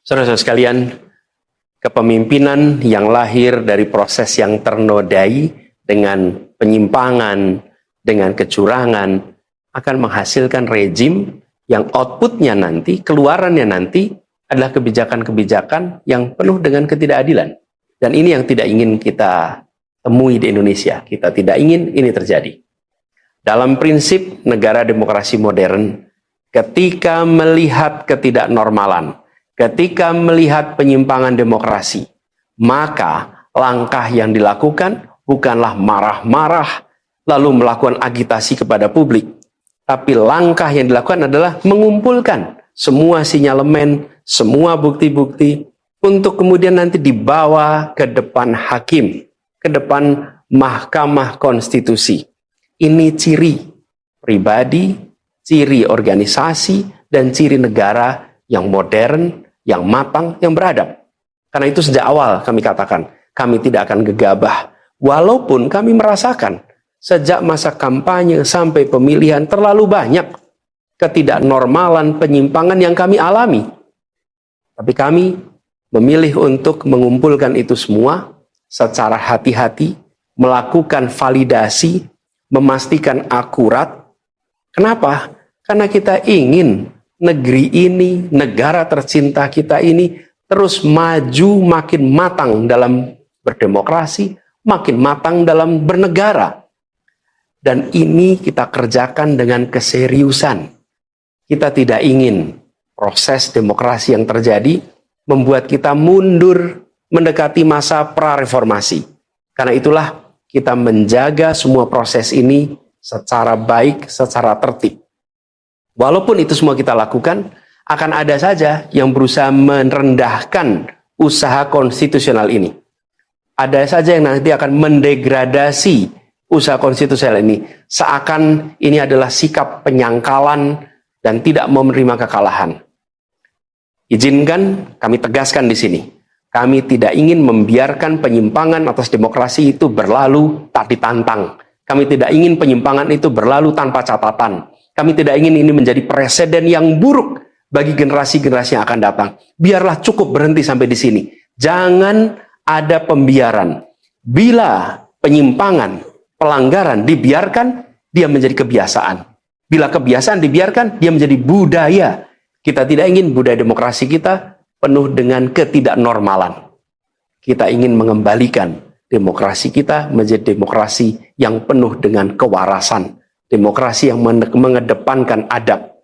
Saudara-saudara sekalian, kepemimpinan yang lahir dari proses yang ternodai dengan penyimpangan, dengan kecurangan, akan menghasilkan rejim yang outputnya nanti, keluarannya nanti adalah kebijakan-kebijakan yang penuh dengan ketidakadilan. Dan ini yang tidak ingin kita temui di Indonesia. Kita tidak ingin ini terjadi. Dalam prinsip negara demokrasi modern, ketika melihat ketidaknormalan, ketika melihat penyimpangan demokrasi, maka langkah yang dilakukan bukanlah marah-marah lalu melakukan agitasi kepada publik, tapi langkah yang dilakukan adalah mengumpulkan semua sinyalemen, semua bukti-bukti untuk kemudian nanti dibawa ke depan hakim, ke depan Mahkamah Konstitusi. Ini ciri pribadi, ciri organisasi, dan ciri negara yang modern, yang matang, yang beradab. Karena itu sejak awal kami katakan, kami tidak akan gegabah. Walaupun kami merasakan sejak masa kampanye sampai pemilihan terlalu banyak ketidaknormalan, penyimpangan yang kami alami. Tapi kami memilih untuk mengumpulkan itu semua secara hati-hati, melakukan validasi, memastikan akurat. Kenapa? Karena kita ingin negeri ini, negara tercinta kita ini terus maju, makin matang dalam berdemokrasi, makin matang dalam bernegara. Dan ini kita kerjakan dengan keseriusan. Kita tidak ingin proses demokrasi yang terjadi membuat kita mundur mendekati masa prareformasi. Karena itulah kita menjaga semua proses ini secara baik, secara tertib. Walaupun itu semua kita lakukan, akan ada saja yang berusaha merendahkan usaha konstitusional ini. Ada saja yang nanti akan mendegradasi usaha konstitusional ini, seakan ini adalah sikap penyangkalan dan tidak mau menerima kekalahan. Izinkan kami tegaskan di sini, kami tidak ingin membiarkan penyimpangan atas demokrasi itu berlalu tak ditantang. Kami tidak ingin penyimpangan itu berlalu tanpa catatan. Kami tidak ingin ini menjadi presiden yang buruk bagi generasi-generasi yang akan datang. Biarlah cukup berhenti sampai di sini. Jangan ada pembiaran. Bila penyimpangan, pelanggaran dibiarkan, dia menjadi kebiasaan. Bila kebiasaan dibiarkan, dia menjadi budaya. Kita tidak ingin budaya demokrasi kita penuh dengan ketidaknormalan. Kita ingin mengembalikan demokrasi kita menjadi demokrasi yang penuh dengan kewarasan. Demokrasi yang mengedepankan adab.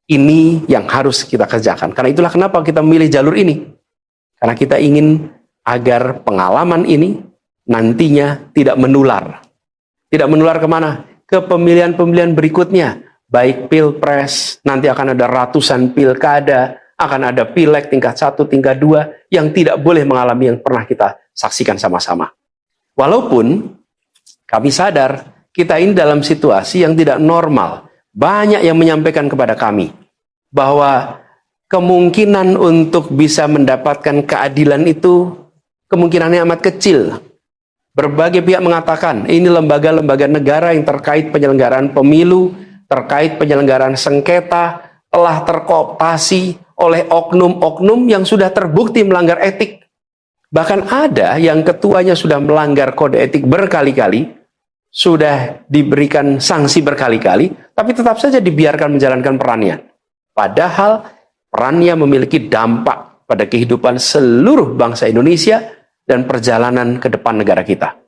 Ini yang harus kita kerjakan. Karena itulah kenapa kita memilih jalur ini. Karena kita ingin agar pengalaman ini nantinya tidak menular. Tidak menular kemana? Ke pemilihan-pemilihan berikutnya. Baik pilpres, nanti akan ada ratusan pilkada, akan ada pileg tingkat 1, tingkat 2, yang tidak boleh mengalami yang pernah kita saksikan sama-sama. Walaupun kami sadar, kita ini dalam situasi yang tidak normal. Banyak yang menyampaikan kepada kami bahwa kemungkinan untuk bisa mendapatkan keadilan itu kemungkinannya amat kecil. Berbagai pihak mengatakan ini lembaga-lembaga negara yang terkait penyelenggaraan pemilu, terkait penyelenggaraan sengketa, telah terkooptasi oleh oknum-oknum yang sudah terbukti melanggar etik. Bahkan ada yang ketuanya sudah melanggar kode etik berkali-kali, sudah diberikan sanksi berkali-kali, tapi tetap saja dibiarkan menjalankan perannya. Padahal perannya memiliki dampak pada kehidupan seluruh bangsa Indonesia dan perjalanan ke depan negara kita.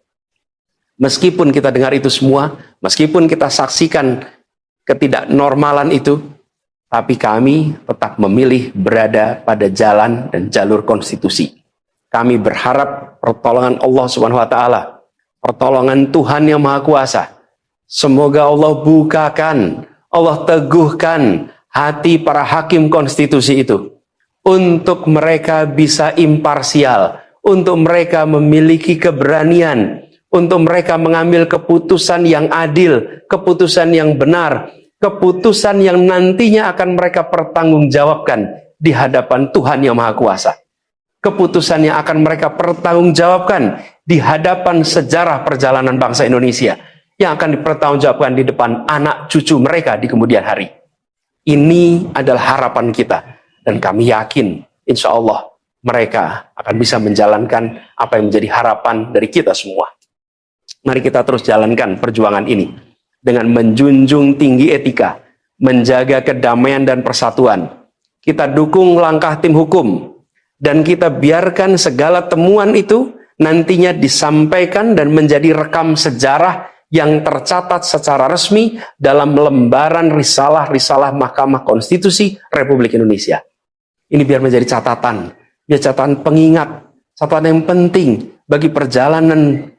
Meskipun kita dengar itu semua, meskipun kita saksikan ketidaknormalan itu, tapi kami tetap memilih berada pada jalan dan jalur konstitusi. Kami berharap pertolongan Allah Subhanahu wa taala, pertolongan Tuhan yang Maha Kuasa. Semoga Allah bukakan, Allah teguhkan hati para hakim konstitusi itu untuk mereka bisa imparsial, untuk mereka memiliki keberanian, untuk mereka mengambil keputusan yang adil, keputusan yang benar, keputusan yang nantinya akan mereka pertanggungjawabkan di hadapan Tuhan yang Maha Kuasa. Keputusan yang akan mereka pertanggungjawabkan di hadapan sejarah perjalanan bangsa Indonesia, yang akan dipertanggungjawabkan di depan anak cucu mereka di kemudian hari. Ini adalah harapan kita, dan kami yakin insya Allah mereka akan bisa menjalankan apa yang menjadi harapan dari kita semua. Mari kita terus jalankan perjuangan ini dengan menjunjung tinggi etika, menjaga kedamaian dan persatuan. Kita dukung langkah tim hukum, dan kita biarkan segala temuan itu nantinya disampaikan dan menjadi rekam sejarah yang tercatat secara resmi dalam lembaran risalah-risalah Mahkamah Konstitusi Republik Indonesia. Ini biar menjadi catatan, biar catatan pengingat, catatan yang penting bagi perjalanan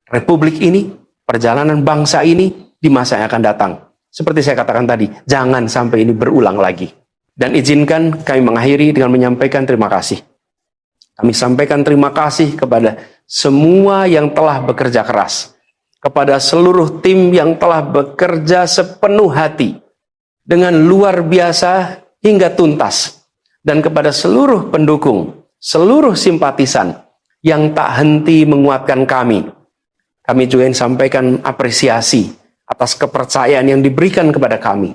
Republik ini, perjalanan bangsa ini di masa yang akan datang. Seperti saya katakan tadi, jangan sampai ini berulang lagi. Dan izinkan kami mengakhiri dengan menyampaikan terima kasih. Kami sampaikan terima kasih kepada semua yang telah bekerja keras, kepada seluruh tim yang telah bekerja sepenuh hati, dengan luar biasa hingga tuntas, dan kepada seluruh pendukung, seluruh simpatisan yang tak henti menguatkan kami. Kami juga ingin sampaikan apresiasi atas kepercayaan yang diberikan kepada kami.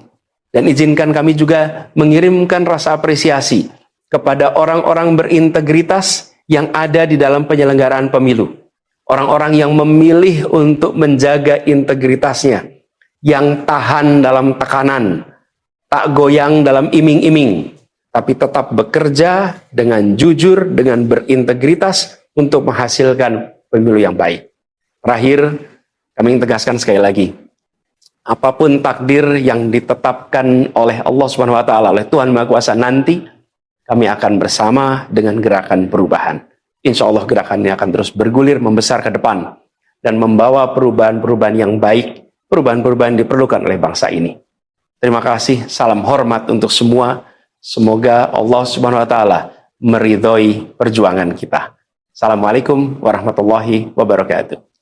Dan izinkan kami juga mengirimkan rasa apresiasi kepada orang-orang berintegritas yang ada di dalam penyelenggaraan pemilu. Orang-orang yang memilih untuk menjaga integritasnya, yang tahan dalam tekanan, tak goyang dalam iming-iming, tapi tetap bekerja dengan jujur, dengan berintegritas untuk menghasilkan pemilu yang baik. Terakhir, kami ingin tegaskan sekali lagi, apapun takdir yang ditetapkan oleh Allah Subhanahu wa taala, oleh Tuhan Maha Kuasa nanti, kami akan bersama dengan gerakan perubahan. Insya Allah gerakan ini akan terus bergulir, membesar ke depan, dan membawa perubahan-perubahan yang baik, perubahan-perubahan yang diperlukan oleh bangsa ini. Terima kasih, salam hormat untuk semua. Semoga Allah Subhanahu wa taala meridhoi perjuangan kita. Assalamualaikum warahmatullahi wabarakatuh.